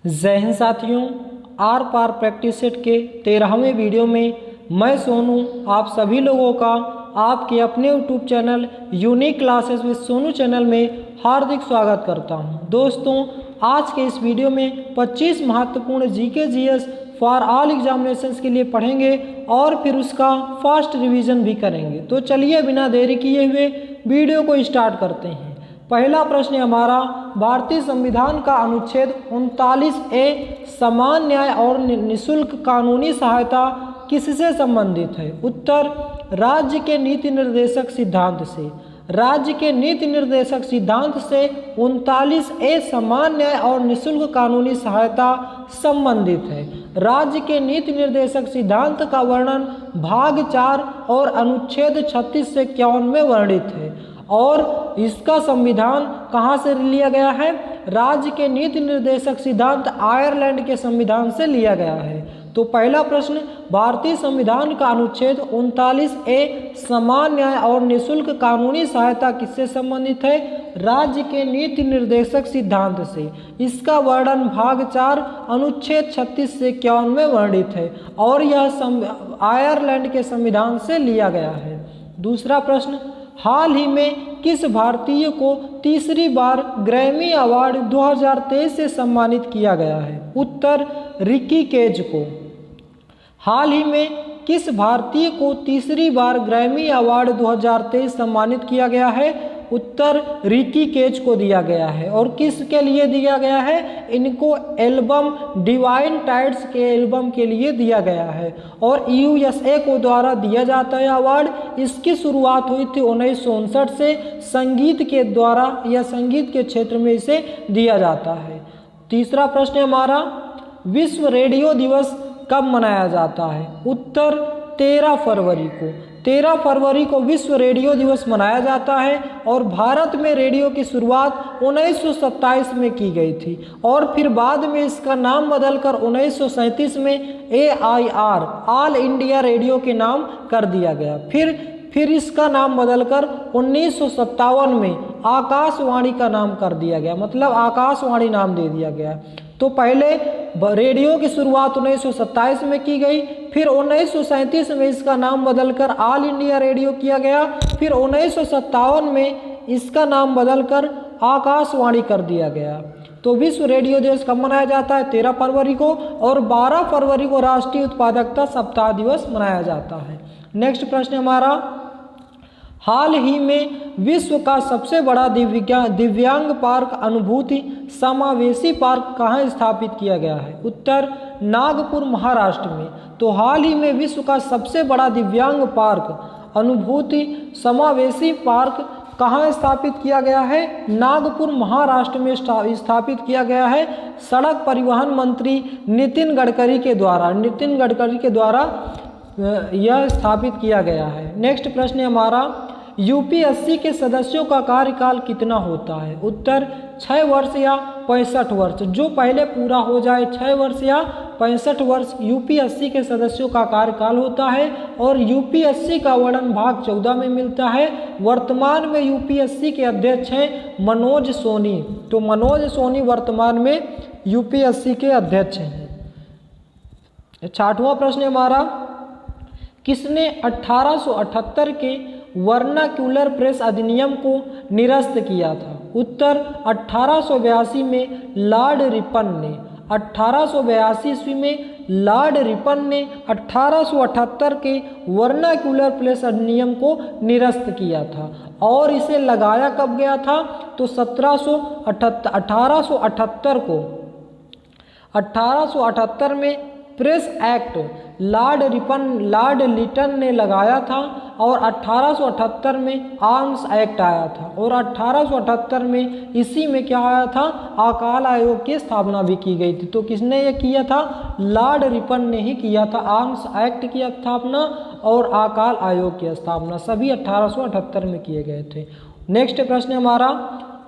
जय हिंद साथियों, are par practice set के 13वें वीडियो में मैं सोनू आप सभी लोगों का आपके अपने YouTube channel unique classes with Sonu channel में हार्दिक स्वागत करता हूं। दोस्तों, आज के इस वीडियो में 25 महत्वपूर्ण GK GS for all examinations के लिए पढ़ेंगे और फिर उसका फास्ट रिवीजन भी करेंगे। तो चलिए बिना देरी किए हुए वीडियो को स्टार्ट करते हैं। पहला प्रश्न हमारा, भारतीय संविधान का अनुच्छेद 39A समान न्याय और निःशुल्क कानूनी सहायता किससे संबंधित है? उत्तर, राज्य के नीति निर्देशक सिद्धांत से। राज्य के नीति निर्देशक सिद्धांत से 39A समान न्याय और निःशुल्क कानूनी सहायता संबंधित है। राज्य के नीति निर्देशक सिद्धांत का वर्णन भाग 4 और अनुच्छेद 36 से 51 में वर्णित है और इसका संविधान कहाँ से लिया गया है? राज्य के नीति निर्देशक सिद्धांत आयरलैंड के संविधान से लिया गया है। तो पहला प्रश्न, भारतीय संविधान का अनुच्छेद 39A समान न्याय और निःशुल्क कानूनी सहायता किससे संबंधित है? राज्य के नीति निर्देशक सिद्धांत से। इसका वर्णन भाग 4 अनुच्छेद 36 से 51 में वर्णित है और यह आयरलैंड के संविधान से लिया गया है। दूसरा प्रश्न, हाल ही में किस भारतीय को तीसरी बार ग्रैमी अवार्ड 2023 से सम्मानित किया गया है? उत्तर, रिकी केज को। हाल ही में किस भारतीय को तीसरी बार ग्रैमी अवार्ड 2023 सम्मानित किया गया है? उत्तर, रिकी केज को दिया गया है। और किसके लिए दिया गया है? इनको एल्बम डिवाइन टाइड्स के एल्बम के लिए दिया गया है और USA को द्वारा दिया जाता है अवार्ड। इसकी शुरुआत हुई थी 1959 से। संगीत के द्वारा या संगीत के क्षेत्र में इसे दिया जाता है। तीसरा प्रश्न हमारा, विश्व रेडियो दिवस कब मनाया जाता है? उत्तर, 13 फरवरी को। 13 फरवरी को विश्व रेडियो दिवस मनाया जाता है और भारत में रेडियो की शुरुआत 1927 में की गई थी और फिर बाद में इसका नाम बदलकर 1937 में AIR ऑल इंडिया रेडियो के नाम कर दिया गया। फिर इसका नाम बदलकर 1957 में आकाशवाणी का नाम कर दिया गया, मतलब आकाशवाणी नाम दे दिया गया। तो पहले रेडियो की शुरुआत 1927 में की गई, फिर 1937 में इसका नाम बदलकर ऑल इंडिया रेडियो किया गया, फिर 1957 में इसका नाम बदलकर आकाशवाणी कर दिया गया। तो विश्व रेडियो दिवस कब मनाया जाता है? 13 फरवरी को। और 12 फरवरी को राष्ट्रीय उत्पादकता सप्ताह दिवस मनाया जाता है। नेक्स्ट प्रश्न हमारा, हाल ही में विश्व का सबसे बड़ा दिव्यांग पार्क अनुभूति समावेशी पार्क कहाँ स्थापित किया गया है? उत्तर, नागपुर महाराष्ट्र में। तो हाल ही में विश्व का सबसे बड़ा दिव्यांग पार्क अनुभूति समावेशी पार्क कहाँ स्थापित किया गया है? नागपुर महाराष्ट्र में स्थापित किया गया है। सड़क परिवहन मंत्री नितिन गडकरी के द्वारा यह स्थापित किया गया है। नेक्स्ट प्रश्न हमारा, UPSC के सदस्यों का कार्यकाल कितना होता है? उत्तर, 6 वर्ष या 65 वर्ष। जो पहले पूरा हो जाए 6 वर्ष या 65 वर्ष UPSC के सदस्यों का कार्यकाल होता है और UPSC का वर्णन भाग 14 में मिलता है। वर्तमान में UPSC के अध्यक्ष हैं मनोज सोनी। तो मनोज सोनी वर्तमान में UPSC के अध्यक्ष हैं। 6वां प्रश्न हमारा, किसने 1878 के वर्नाक्यूलर प्रेस अधिनियम को निरस्त किया था? उत्तर, 1882 में लॉर्ड रिपन ने। 1882 ईस्वी में लॉर्ड रिपन ने 1878 के वर्नाक्यूलर प्रेस अधिनियम को निरस्त किया था और इसे लगाया कब गया था? तो 1878 में प्रेस एक्ट लॉर्ड लिटन ने लगाया था और 1878 में आर्म्स एक्ट आया था और 1878 में इसी में क्या आया था? अकाल आयोग की स्थापना भी की गई थी। तो किसने ये किया था? लॉर्ड रिपन ने ही किया था आर्म्स एक्ट की स्थापना और अकाल आयोग की स्थापना, सभी 1878 में किए गए थे। नेक्स्ट प्रश्न हमारा,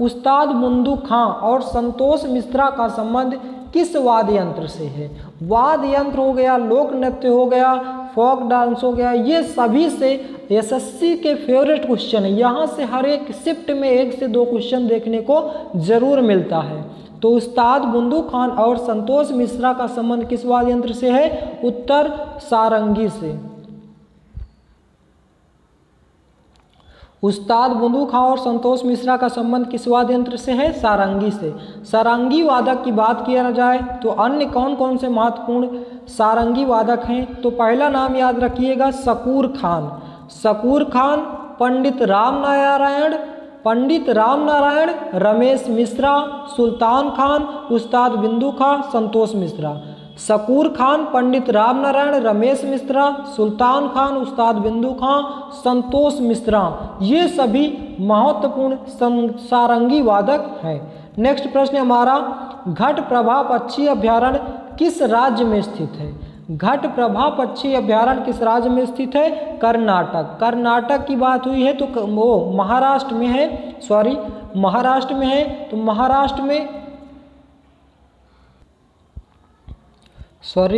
उस्ताद मुंदू खां और संतोष मिश्रा का संबंध किस वाद्य यंत्र से है? वाद्य यंत्र हो गया, लोक नृत्य हो गया, फोक डांस हो गया, ये सभी से SSC के फेवरेट क्वेश्चन है। यहाँ से हर एक शिफ्ट में 1 से 2 क्वेश्चन देखने को जरूर मिलता है। तो उस्ताद बुंदू खान और संतोष मिश्रा का संबंध किस वाद्य यंत्र से है? उत्तर सारंगी से। उस्ताद बुंदू खान और संतोष मिश्रा का संबंध किस वाद्य यंत्र से है? सारंगी से। सारंगी वादक की बात किया जाए तो अन्य कौन कौन से महत्वपूर्ण सारंगी वादक हैं? तो पहला नाम याद रखिएगा शकूर खान। शकूर खान, पंडित राम नारायण, रमेश मिश्रा, सुल्तान खान, उस्ताद बिंदु खान, संतोष मिश्रा। शकूर खान, पंडित राम नारायण, रमेश मिश्रा, सुल्तान खान, उस्ताद बिंदु खान, संतोष मिश्रा, ये सभी महत्वपूर्ण सारंगी वादक हैं। नेक्स्ट प्रश्न हमारा, घटप्रभा पक्षी अभ्यारण्य किस राज्य में स्थित है? घटप्रभा पक्षी अभ्यारण्य किस राज्य में स्थित है? कर्नाटक। कर्नाटक की बात हुई है तो वो महाराष्ट्र में है, महाराष्ट्र में है। तो महाराष्ट्र में,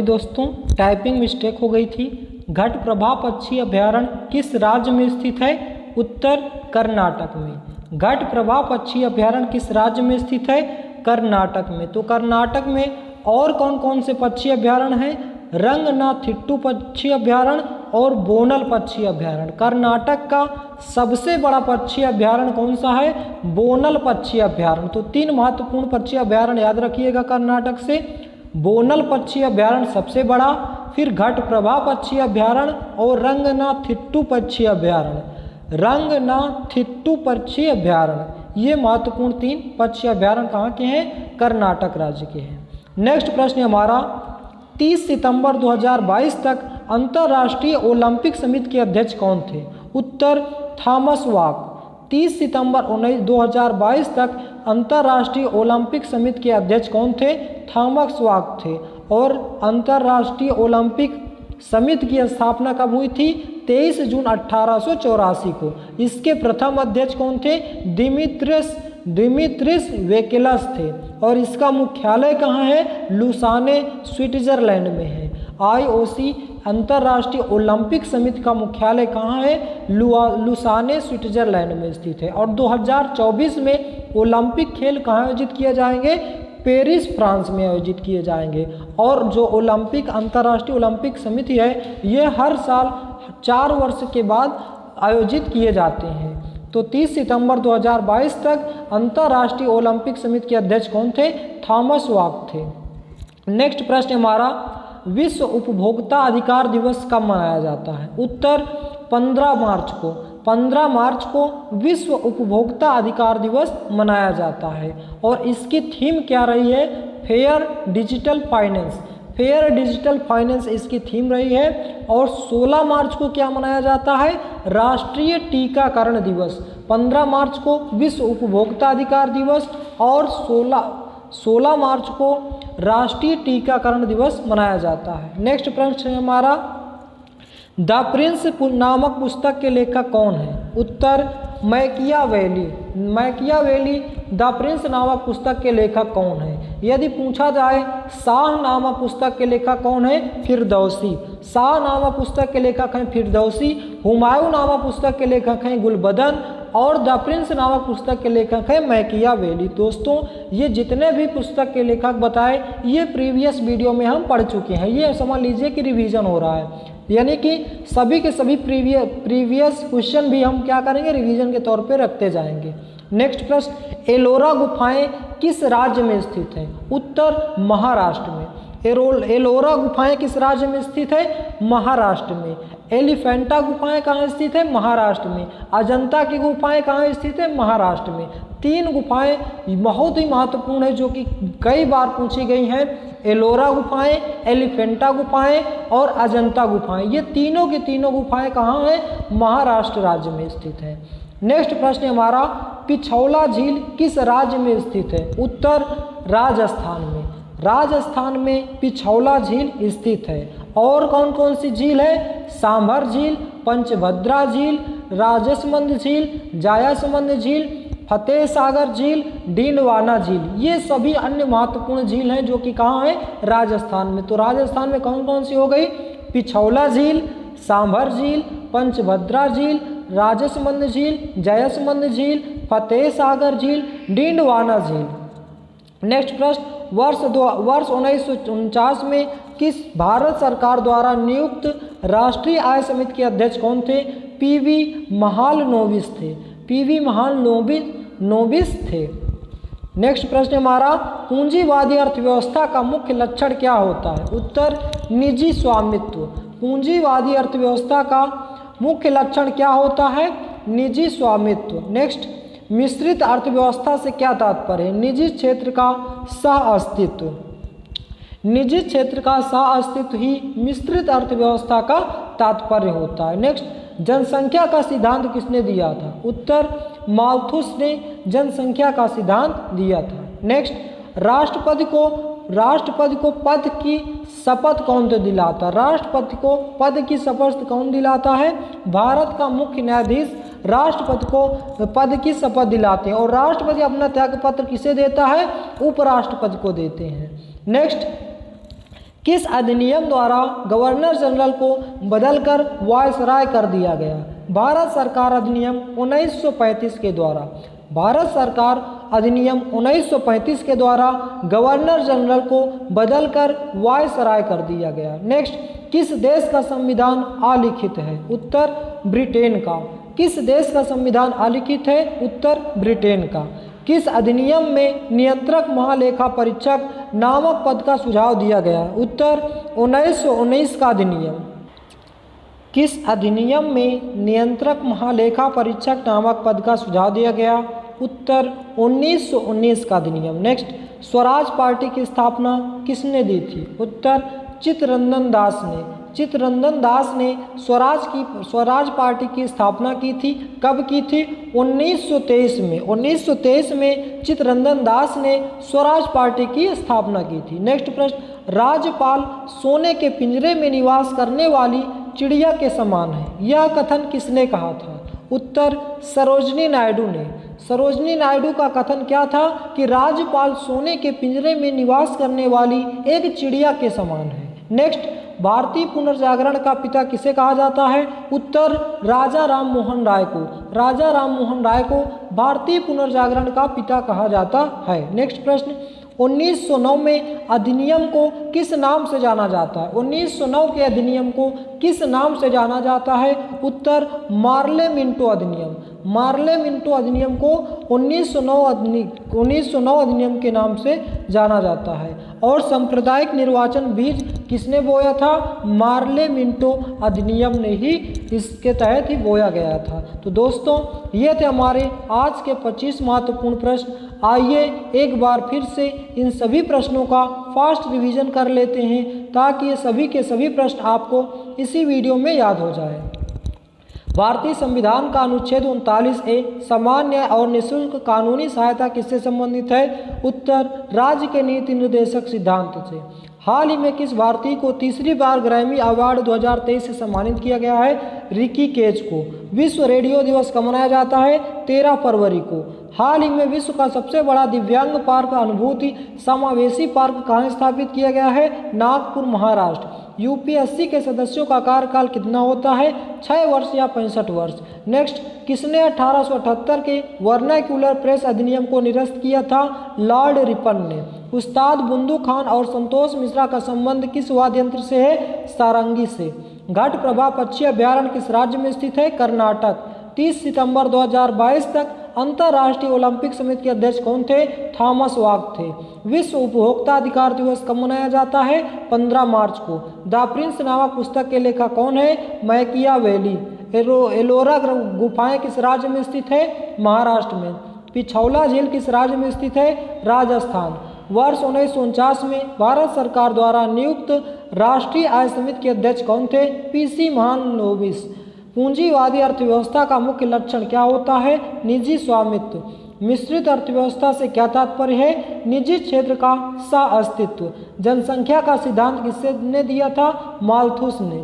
दोस्तों टाइपिंग मिस्टेक हो गई थी। घटप्रभा पक्षी अभ्यारण्य किस राज्य में स्थित है? उत्तर कर्नाटक में। घटप्रभा पक्षी अभ्यारण्य किस राज्य में स्थित है? कर्नाटक में। तो कर्नाटक में और कौन कौन से पक्षी अभ्यारण्य हैं? रंगनाथिट्टू पक्षी अभ्यारण्य और बोनल पक्षी अभ्यारण्य। कर्नाटक का सबसे बड़ा पक्षी अभ्यारण्य कौन सा है? बोनल पक्षी अभ्यारण्य। तो 3 महत्वपूर्ण पक्षी अभ्यारण्य याद रखिएगा कर्नाटक से। बोनल पक्षी अभ्यारण्य सबसे बड़ा, फिर घटप्रभा पक्षी अभ्यारण्य और रंगनाथिट्टू पक्षी अभ्यारण्य। रंगनाथिट्टू पक्षी अभ्यारण्य ये महत्वपूर्ण 3 पक्षी अभ्यारण्य कहाँ के हैं? कर्नाटक राज्य के हैं। नेक्स्ट प्रश्न हमारा, 30 सितंबर 2022 तक अंतर्राष्ट्रीय ओलंपिक समिति के अध्यक्ष कौन थे? उत्तर थॉमस वाक। 30 सितंबर 2022 तक अंतर्राष्ट्रीय ओलंपिक समिति के अध्यक्ष कौन थे? थॉमस वाक थे। और अंतर्राष्ट्रीय ओलंपिक समिति की स्थापना कब हुई थी? 23 जून 1884 को। इसके प्रथम अध्यक्ष कौन थे? दिमित्रिस वेकेलस थे। और इसका मुख्यालय कहाँ है? लुसाने, स्विट्जरलैंड में है। IOC अंतर्राष्ट्रीय ओलंपिक समिति का मुख्यालय कहाँ है? लुसाने, स्विट्जरलैंड में स्थित है। और 2024 में ओलंपिक खेल कहाँ आयोजित किए जाएंगे? पेरिस, फ्रांस में आयोजित किए जाएंगे। और जो अंतर्राष्ट्रीय ओलंपिक समिति है ये हर साल 4 वर्ष के बाद आयोजित किए जाते हैं। तो 30 सितंबर 2022 तक अंतर्राष्ट्रीय ओलंपिक समिति के अध्यक्ष कौन थे? थॉमस वाक थे। नेक्स्ट प्रश्न हमारा, विश्व उपभोक्ता अधिकार दिवस कब मनाया जाता है? उत्तर 15 मार्च को। 15 मार्च को विश्व उपभोक्ता अधिकार दिवस मनाया जाता है। और इसकी थीम क्या रही है? Fair digital finance. Fair digital finance इसकी थीम रही है। और 16 मार्च को क्या मनाया जाता है? राष्ट्रीय टीकाकरण दिवस। 15 मार्च को विश्व उपभोक्ता अधिकार दिवस और 16 मार्च को राष्ट्रीय टीकाकरण दिवस मनाया जाता है। नेक्स्ट प्रश्न है हमारा, द प्रिंस नामक पुस्तक के लेखक कौन है? उत्तर मैकियावेली। मैकियावेली द प्रिंस नामक पुस्तक के लेखक कौन है? यदि पूछा जाए शाह नामक पुस्तक के लेखक कौन है? फिरदौसी। शाह नामक पुस्तक के लेखक हैं फिरदौसी। हुमायूं नामक पुस्तक के लेखक हैं गुलबदन। और द प्रिंस नामक पुस्तक के लेखक हैं मैकियावेली। दोस्तों ये जितने भी पुस्तक के लेखक बताए ये प्रीवियस वीडियो में हम पढ़ चुके हैं। ये समझ लीजिए कि रिवीजन हो रहा है, यानी कि सभी के सभी प्रीवियस क्वेश्चन भी हम क्या करेंगे? रिवीजन के तौर पे रखते जाएंगे। नेक्स्ट प्रश्न, एलोरा गुफाएं किस राज्य में स्थित हैं? उत्तर महाराष्ट्र में। एलोरा गुफाएं किस राज्य में स्थित है? महाराष्ट्र में। एलिफेंटा गुफाएं कहाँ स्थित है? महाराष्ट्र में। अजंता की गुफाएं कहाँ स्थित है? महाराष्ट्र में। 3 गुफाएं बहुत ही महत्वपूर्ण है जो कि कई बार पूछी गई हैं। एलोरा गुफाएं, एलिफेंटा गुफाएं और अजंता गुफाएं, ये तीनों की तीनों गुफाएं कहाँ हैं? महाराष्ट्र राज्य में स्थित है। नेक्स्ट प्रश्न हमारा, पिछौला झील किस राज्य में स्थित है? उत्तर राजस्थान में। राजस्थान में पिछौला झील स्थित है। और कौन कौन सी झील है? सांभर झील, पंचभद्रा झील, राजसमंद झील, जायासमंद झील, फतेह सागर झील, डीडवाना झील, ये सभी अन्य महत्वपूर्ण झील हैं जो कि कहाँ है? राजस्थान में। तो राजस्थान में कौन कौन सी हो गई? पिछौला झील, सांभर झील, पंचभद्रा झील, राजसमंद झील, जयसमंद झील, फतेह सागर झील, डीडवाना झील। नेक्स्ट प्रश्न, वर्ष 1949 में किस भारत सरकार द्वारा नियुक्त राष्ट्रीय आय समिति के अध्यक्ष कौन थे? पीवी महालनोबिस थे। पीवी महालनोबिस थे। नेक्स्ट प्रश्न हमारा, पूंजीवादी अर्थव्यवस्था का मुख्य लक्षण क्या होता है? उत्तर, निजी स्वामित्व। पूंजीवादी अर्थव्यवस्था का मुख्य लक्षण क्या होता है? निजी स्वामित्व। नेक्स्ट, मिश्रित अर्थव्यवस्था से क्या तात्पर्य है? निजी क्षेत्र का सह अस्तित्व। निजी क्षेत्र का सह अस्तित्व ही मिश्रित अर्थव्यवस्था का तात्पर्य होता है। नेक्स्ट, जनसंख्या का सिद्धांत किसने दिया था? उत्तर, माल्थुस ने जनसंख्या का सिद्धांत दिया था। नेक्स्ट, राष्ट्रपति को पद की शपथ कौन दिलाता? राष्ट्रपति को पद की शपथ कौन दिलाता है? भारत का मुख्य न्यायाधीश राष्ट्रपति को पद की शपथ दिलाते हैं। और राष्ट्रपति अपना त्यागपत्र किसे देता है? उपराष्ट्रपति को देते हैं। नेक्स्ट, किस अधिनियम द्वारा गवर्नर जनरल को बदलकर वायसराय कर दिया गया? भारत सरकार अधिनियम 1935 के द्वारा। भारत सरकार अधिनियम 1935 के द्वारा गवर्नर जनरल को बदलकर वायसराय कर दिया गया। नेक्स्ट, किस देश का संविधान अलिखित है? उत्तर, ब्रिटेन का। किस देश का संविधान अलिखित है? उत्तर, ब्रिटेन का। किस अधिनियम में नियंत्रक महालेखा परीक्षक नामक पद का सुझाव दिया गया? उत्तर, 1919 का अधिनियम। किस अधिनियम में नियंत्रक महालेखा परीक्षक नामक पद का सुझाव दिया गया? उत्तर, 1919 का अधिनियम। नेक्स्ट, स्वराज पार्टी की स्थापना किसने दी थी? उत्तर, चित्तरंजन दास ने। चित्तरंजन दास ने स्वराज पार्टी की स्थापना की थी। कब की थी? 1923 में। 1923 में चित्तरंजन दास ने स्वराज पार्टी की स्थापना की थी। नेक्स्ट प्रश्न, राज्यपाल सोने के पिंजरे में निवास करने वाली चिड़िया के समान है, यह कथन किसने कहा था? उत्तर, सरोजिनी नायडू ने। सरोजिनी नायडू का कथन क्या था? कि राज्यपाल सोने के पिंजरे में निवास करने वाली एक चिड़िया के समान है। नेक्स्ट, भारतीय पुनर्जागरण का पिता किसे कहा जाता है? उत्तर, राजा राम मोहन राय को। राजा राम मोहन राय को भारतीय पुनर्जागरण का पिता कहा जाता है। नेक्स्ट प्रश्न, 1909 में अधिनियम को किस नाम से जाना जाता है? 1909 के अधिनियम को किस नाम से जाना जाता है? उत्तर, मार्ले मिंटो अधिनियम। मार्ले मिंटो अधिनियम को 1909 अधिनियम के नाम से जाना जाता है। और सांप्रदायिक निर्वाचन बीज किसने बोया था? मार्ले मिंटो अधिनियम ने ही इसके तहत ही बोया गया था। तो दोस्तों, ये थे हमारे आज के 25 महत्वपूर्ण प्रश्न। आइए एक बार फिर से इन सभी प्रश्नों का फास्ट रिवीजन कर लेते हैं ताकि ये सभी के सभी प्रश्न आपको इसी वीडियो में याद हो जाए। भारतीय संविधान का अनुच्छेद 39A सामान्य और निःशुल्क कानूनी सहायता किससे संबंधित है? उत्तर, राज्य के नीति निर्देशक सिद्धांत से। हाल ही में किस भारतीय को तीसरी बार ग्रैमी अवार्ड 2023 से सम्मानित किया गया है? रिकी केज को। विश्व रेडियो दिवस कब मनाया जाता है? 13 फरवरी को। हाल ही में विश्व का सबसे बड़ा दिव्यांग पार्क अनुभूति समावेशी पार्क कहाँ स्थापित किया गया है? नागपुर, महाराष्ट्र। यूपीएससी के सदस्यों का कार्यकाल कितना होता है? 6 वर्ष या 65 वर्ष। नेक्स्ट, किसने 1878 के वर्नाक्यूलर प्रेस अधिनियम को निरस्त किया था? लॉर्ड रिपन ने। उस्ताद बुंदू खान और संतोष मिश्रा का संबंध किस वाद्य यंत्र से है? सारंगी से। घट प्रभा पक्षी अभ्यारण्य किस राज्य में स्थित है? कर्नाटक। 30 सितंबर 2022 तक अंतर्राष्ट्रीय ओलंपिक समिति के अध्यक्ष कौन थे? थॉमस वाक थे। विश्व उपभोक्ता अधिकार दिवस कब मनाया जाता है? 15 मार्च को। द प्रिंस नामक पुस्तक के लेखक कौन है? मैकियावेली। एलोरा गुफाएं किस राज्य में स्थित है? महाराष्ट्र में। पिछौला झील किस राज्य में स्थित है? राजस्थान। वर्ष 1949 में भारत सरकार द्वारा नियुक्त राष्ट्रीय आय समिति के अध्यक्ष कौन थे? पीसी महालनोबिस। पूंजीवादी अर्थव्यवस्था का मुख्य लक्षण क्या होता है? निजी स्वामित्व। मिश्रित अर्थव्यवस्था से क्या तात्पर्य है? निजी क्षेत्र का सह अस्तित्व। जनसंख्या का सिद्धांत किसने दिया था? माल्थुस ने।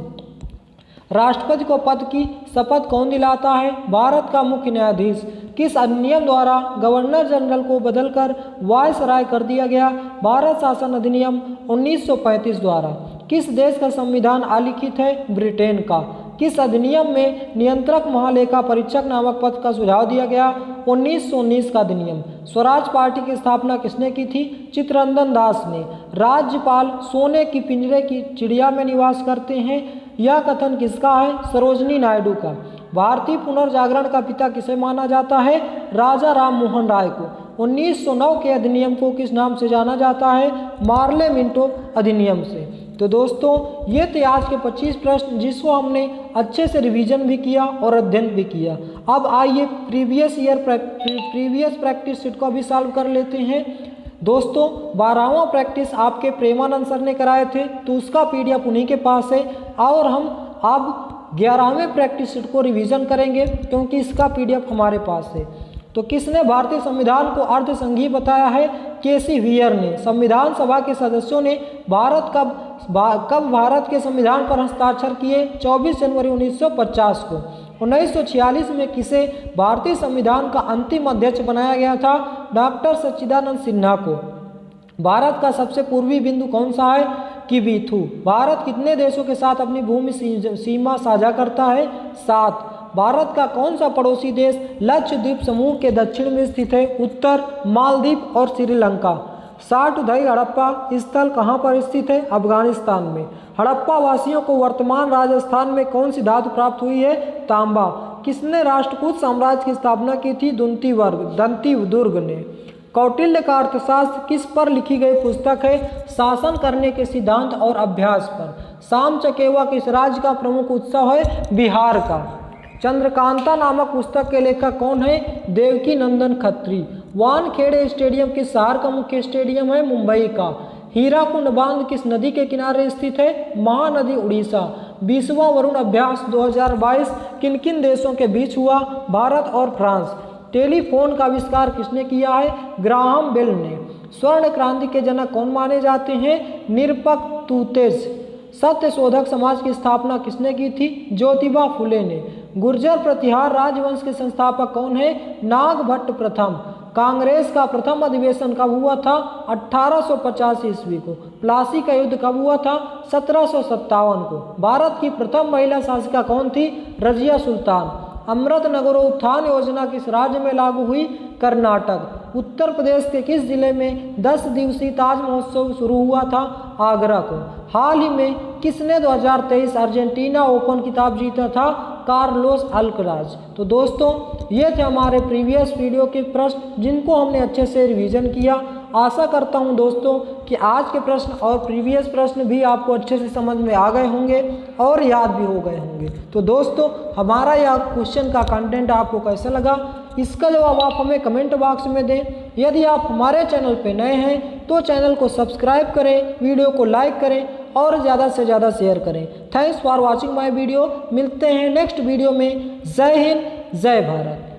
राष्ट्रपति को पद की शपथ कौन दिलाता है? भारत का मुख्य न्यायाधीश। किस अधिनियम द्वारा गवर्नर जनरल को बदलकर वायसराय कर दिया गया? भारत शासन अधिनियम 1935 द्वारा। किस देश का संविधान अलिखित है? ब्रिटेन का। किस अधिनियम में नियंत्रक महालेखा परीक्षक नामक पद का सुझाव दिया गया? 1919 का अधिनियम। स्वराज पार्टी की स्थापना किसने की थी? चित्तरंजन दास ने। राज्यपाल सोने की पिंजरे की चिड़िया में निवास करते हैं, यह कथन किसका है? सरोजिनी नायडू का। भारतीय पुनर्जागरण का पिता किसे माना जाता है? राजा राम मोहन राय को। 1909 के अधिनियम को किस नाम से जाना जाता है? मार्ले मिंटो अधिनियम से। तो दोस्तों ये थे आज के 25 प्रश्न जिसको हमने अच्छे से रिवीजन भी किया और अध्ययन भी किया। अब आइए प्रीवियस प्रैक्टिस सेट को भी सॉल्व कर लेते हैं। दोस्तों 12वां प्रैक्टिस आपके प्रेमानंद सर ने कराए थे, तो उसका PDF उन्हीं के पास है। और हम अब 11वें प्रैक्टिस सेट को रिवीजन करेंगे क्योंकि इसका PDF हमारे पास है। तो किसने भारतीय संविधान को अर्धसंघीय बताया है? केसी व्हीयर ने। संविधान सभा के सदस्यों ने कब भारत के संविधान पर हस्ताक्षर किए? 24 जनवरी 1950 को। 1946 में किसे भारतीय संविधान का अंतिम अध्यक्ष बनाया गया था? डॉक्टर सच्चिदानंद सिन्हा को। भारत का सबसे पूर्वी बिंदु कौन सा है? किबिथु। भारत कितने देशों के साथ अपनी भूमि सीमा साझा करता है? 7। भारत का कौन सा पड़ोसी देश लक्षद्वीप समूह के दक्षिण में स्थित है? उत्तर, मालदीव और श्रीलंका। 60 हड़प्पा स्थल कहाँ पर स्थित है? अफगानिस्तान में। हड़प्पा वासियों को वर्तमान राजस्थान में कौन सी धातु प्राप्त हुई है? तांबा। किसने राष्ट्रकूट साम्राज्य की स्थापना की थी? दंतीदुर्ग ने। कौटिल्य का अर्थशास्त्र किस पर लिखी गई पुस्तक है? शासन करने के सिद्धांत और अभ्यास पर। शाम चकेवा किस राज्य का प्रमुख उत्सव है? बिहार का। चंद्रकांता नामक पुस्तक के लेखक कौन है? देवकी नंदन खत्री। वानखेड़े स्टेडियम किस शहर का मुख्य स्टेडियम है? मुंबई का। हीराकुंड बांध किस नदी के किनारे स्थित है? महानदी उड़ीसा। 20वां वरुण अभ्यास 2022 किन किन देशों के बीच हुआ? भारत और फ्रांस। टेलीफोन का आविष्कार किसने किया है? ग्राहम बेल ने। स्वर्ण क्रांति के जनक कौन माने जाते हैं? निरपक तुतेज। सत्य शोधक समाज की स्थापना किसने की थी? ज्योतिबा फुले ने। गुर्जर प्रतिहार राजवंश के संस्थापक कौन है? नागभट्ट प्रथम। कांग्रेस का प्रथम अधिवेशन कब हुआ था? 1850 ईस्वी को। प्लासी का युद्ध कब हुआ था? 1757 को। भारत की प्रथम महिला शासिका कौन थी? रजिया सुल्तान। अमृत नगरोत्थान योजना किस राज्य में लागू हुई? कर्नाटक। उत्तर प्रदेश के किस जिले में 10 दिवसीय ताज महोत्सव शुरू हुआ था? आगरा को। हाल ही में किसने 2023 अर्जेंटीना ओपन खिताब जीता था? Carlos Alcaraz. तो दोस्तों ये थे हमारे प्रीवियस वीडियो के प्रश्न जिनको हमने अच्छे से रिवीजन किया। आशा करता हूं दोस्तों कि आज के प्रश्न और प्रीवियस प्रश्न भी आपको अच्छे से समझ में आ गए होंगे और याद भी हो गए होंगे। तो दोस्तों हमारा यह क्वेश्चन का कंटेंट आपको कैसा लगा इसका जवाब आप हमें कमेंट बॉक्स में दें। यदि आप हमारे चैनल पर नए हैं तो चैनल को सब्सक्राइब करें, वीडियो को लाइक करें और ज़्यादा से ज़्यादा शेयर करें। Thanks for watching my video. मिलते हैं नेक्स्ट वीडियो में। जय हिंद, जय भारत।